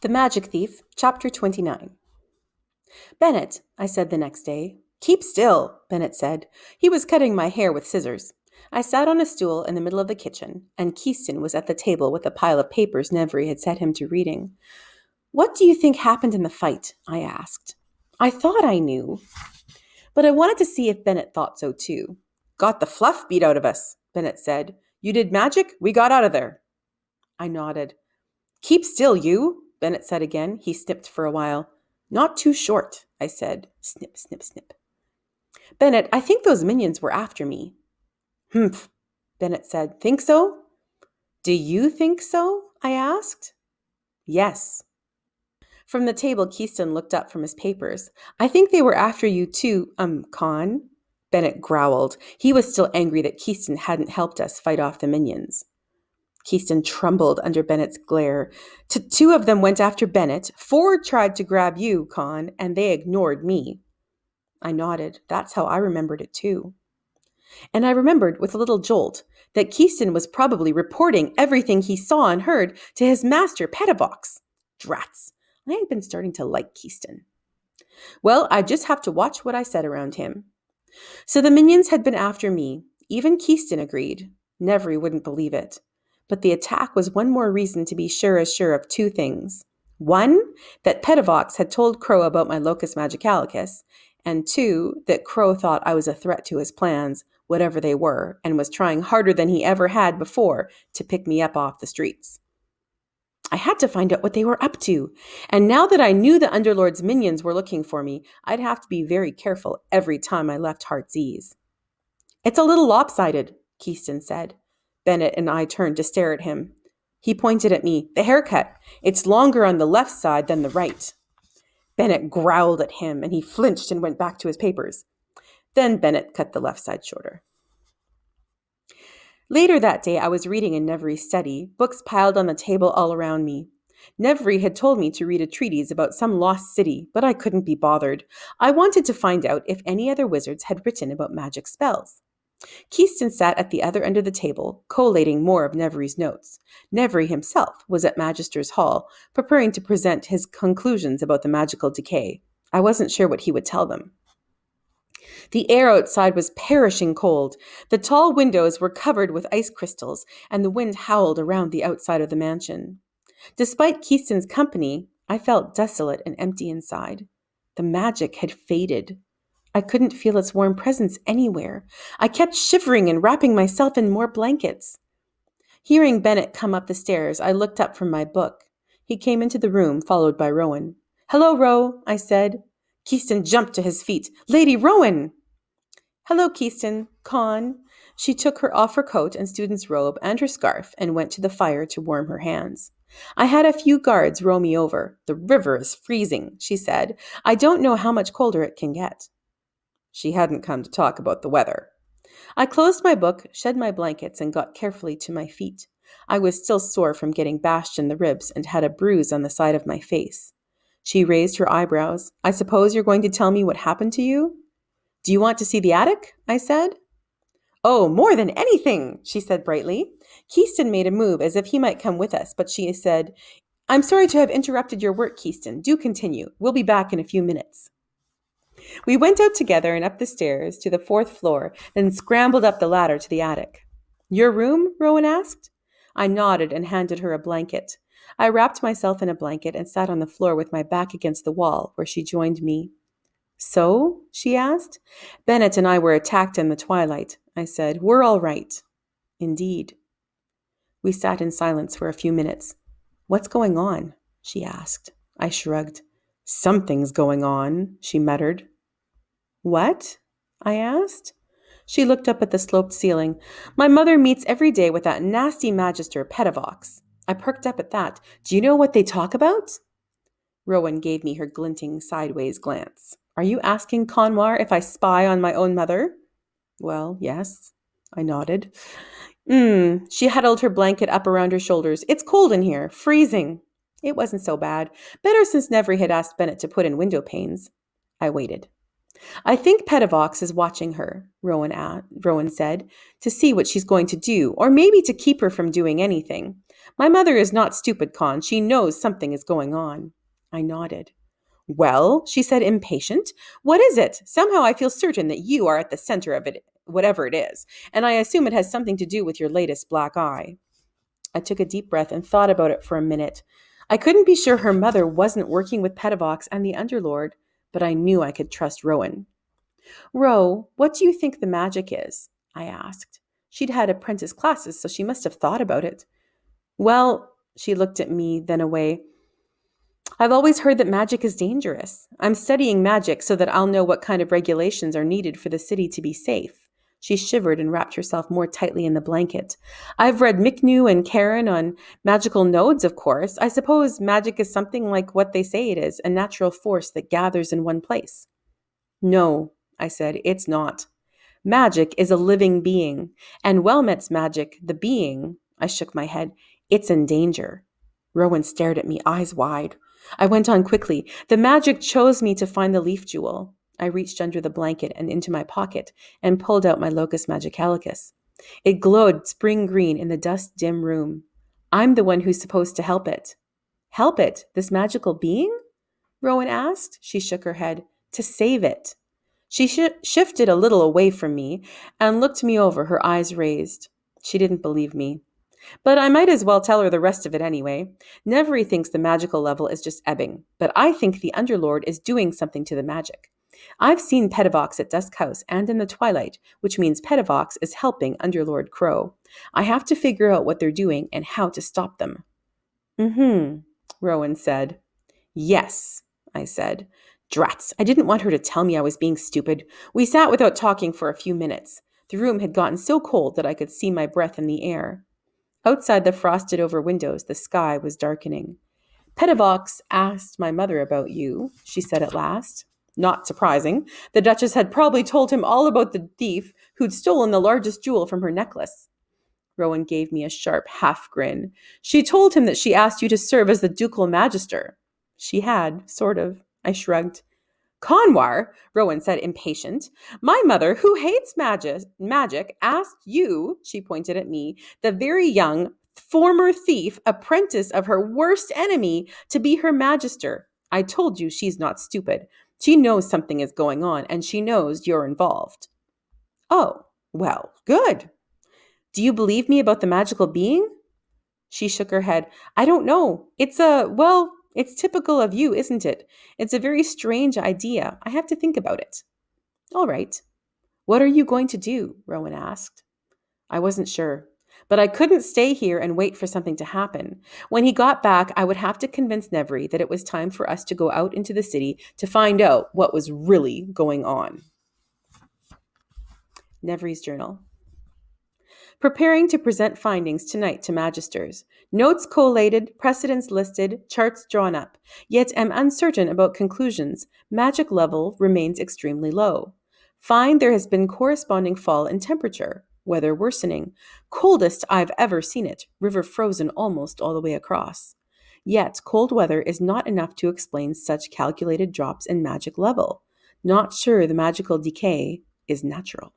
The Magic Thief, Chapter 29. Bennett, I said the next day. Keep still, Bennett said. He was cutting my hair with scissors. I sat on a stool in the middle of the kitchen, and Keyston was at the table with a pile of papers Nevery had set him to reading. What do you think happened in the fight? I asked. I thought I knew, but I wanted to see if Bennett thought so too. Got the fluff beat out of us, Bennett said. You did magic, we got out of there. I nodded. Keep still, you, Bennett said again. He snipped for a while. Not too short, I said. Snip, snip, snip. Bennett, I think those minions were after me. Humph, Bennett said. Think so? Do you think so? I asked. Yes. From the table, Keyston looked up from his papers. I think they were after you too, Con. Bennett growled. He was still angry that Keyston hadn't helped us fight off the minions. Keyston trembled under Bennett's glare. Two of them went after Bennett. 4 tried to grab you, Con, and they ignored me. I nodded. That's how I remembered it too. And I remembered with a little jolt that Keyston was probably reporting everything he saw and heard to his master, Petavox. Drats. I had been starting to like Keyston. Well, I just have to watch what I said around him. So the minions had been after me. Even Keyston agreed. Nevery wouldn't believe it. But the attack was one more reason to be sure of 2 things. 1, that Petavox had told Crow about my Locus Magicalicus, and 2, that Crow thought I was a threat to his plans, whatever they were, and was trying harder than he ever had before to pick me up off the streets. I had to find out what they were up to, and now that I knew the Underlord's minions were looking for me, I'd have to be very careful every time I left Heartsease. It's a little lopsided, Keyston said. Bennett and I turned to stare at him. He pointed at me. The haircut. It's longer on the left side than the right. Bennett growled at him, and he flinched and went back to his papers. Then Bennett cut the left side shorter. Later that day, I was reading in Nevery's study, books piled on the table all around me. Nevery had told me to read a treatise about some lost city, but I couldn't be bothered. I wanted to find out if any other wizards had written about magic spells. Keyston sat at the other end of the table, collating more of Nevery's notes. Nevery himself was at Magister's Hall, preparing to present his conclusions about the magical decay. I wasn't sure what he would tell them. The air outside was perishing cold. The tall windows were covered with ice crystals, and the wind howled around the outside of the mansion. Despite Keyston's company, I felt desolate and empty inside. The magic had faded. I couldn't feel its warm presence anywhere. I kept shivering and wrapping myself in more blankets. Hearing Bennett come up the stairs, I looked up from my book. He came into the room, followed by Rowan. Hello, Ro, I said. Keyston jumped to his feet. Lady Rowan! Hello, Keyston. Con. She took off her coat and student's robe and her scarf and went to the fire to warm her hands. I had a few guards row me over. The river is freezing, she said. I don't know how much colder it can get. She hadn't come to talk about the weather. I closed my book, shed my blankets, and got carefully to my feet. I was still sore from getting bashed in the ribs and had a bruise on the side of my face. She raised her eyebrows. I suppose you're going to tell me what happened to you? Do you want to see the attic? I said. Oh, more than anything, she said brightly. Keyston made a move as if he might come with us, but she said, I'm sorry to have interrupted your work, Keyston. Do continue. We'll be back in a few minutes. We went out together and up the stairs to the 4th floor, then scrambled up the ladder to the attic. Your room? Rowan asked. I nodded and handed her a blanket. I wrapped myself in a blanket and sat on the floor with my back against the wall, where she joined me. So? She asked. Bennett and I were attacked in the twilight, I said. We're all right. Indeed. We sat in silence for a few minutes. What's going on? She asked. I shrugged. Something's going on, she muttered. What? I asked. She looked up at the sloped ceiling. My mother meets every day with that nasty magister, Petavox. I perked up at that. Do you know what they talk about? Rowan gave me her glinting sideways glance. Are you asking, Conwar, if I spy on my own mother? Well, yes. I nodded. She huddled her blanket up around her shoulders. It's cold in here. Freezing. It wasn't so bad. Better since Nevery had asked Bennett to put in window panes. I waited. I think Petavox is watching her, Rowan said, to see what she's going to do, or maybe to keep her from doing anything. My mother is not stupid, Con. She knows something is going on. I nodded. Well, she said, impatient. What is it? Somehow I feel certain that you are at the center of it, whatever it is, and I assume it has something to do with your latest black eye. I took a deep breath and thought about it for a minute. I couldn't be sure her mother wasn't working with Petavox and the Underlord, but I knew I could trust Rowan. Ro, what do you think the magic is? I asked. She'd had apprentice classes, so she must have thought about it. Well, she looked at me, then away. I've always heard that magic is dangerous. I'm studying magic so that I'll know what kind of regulations are needed for the city to be safe. She shivered and wrapped herself more tightly in the blanket. I've read Miknu and Karen on magical nodes, of course. I suppose magic is something like what they say it is, a natural force that gathers in one place. No, I said, it's not. Magic is a living being, and Wellmet's magic, the being, I shook my head, it's in danger. Rowan stared at me, eyes wide. I went on quickly. The magic chose me to find the leaf jewel. I reached under the blanket and into my pocket and pulled out my locus magicalicus. It glowed spring green in the dust-dim room. I'm the one who's supposed to help it. Help it? This magical being? Rowan asked. She shook her head. To save it. She shifted a little away from me and looked me over, her eyes raised. She didn't believe me. But I might as well tell her the rest of it anyway. Nevery thinks the magical level is just ebbing, but I think the Underlord is doing something to the magic. I've seen Petavox at Dusk House and in the Twilight, which means Petavox is helping Underlord Crow. I have to figure out what they're doing and how to stop them. Mm-hmm, Rowan said. Yes, I said. Drats, I didn't want her to tell me I was being stupid. We sat without talking for a few minutes. The room had gotten so cold that I could see my breath in the air. Outside the frosted-over windows, the sky was darkening. Petavox asked my mother about you, she said at last. Not surprising. The Duchess had probably told him all about the thief who'd stolen the largest jewel from her necklace. Rowan gave me a sharp half-grin. She told him that she asked you to serve as the ducal magister. She had, sort of. I shrugged. Conwar, Rowan said, impatient. My mother, who hates magic, asked you, she pointed at me, the very young, former thief, apprentice of her worst enemy, to be her magister. I told you she's not stupid. She knows something is going on, and she knows you're involved. Oh, well, good. Do you believe me about the magical being? She shook her head. I don't know. It's typical of you, isn't it? It's a very strange idea. I have to think about it. All right. What are you going to do? Rowan asked. I wasn't sure. But I couldn't stay here and wait for something to happen. When he got back, I would have to convince Nevery that it was time for us to go out into the city to find out what was really going on. Nevery's journal. Preparing to present findings tonight to magisters. Notes collated, precedents listed, charts drawn up. Yet am uncertain about conclusions. Magic level remains extremely low. Find there has been corresponding fall in temperature. Weather worsening. Coldest I've ever seen it. River frozen almost all the way across. Yet cold weather is not enough to explain such calculated drops in magic level. Not sure the magical decay is natural.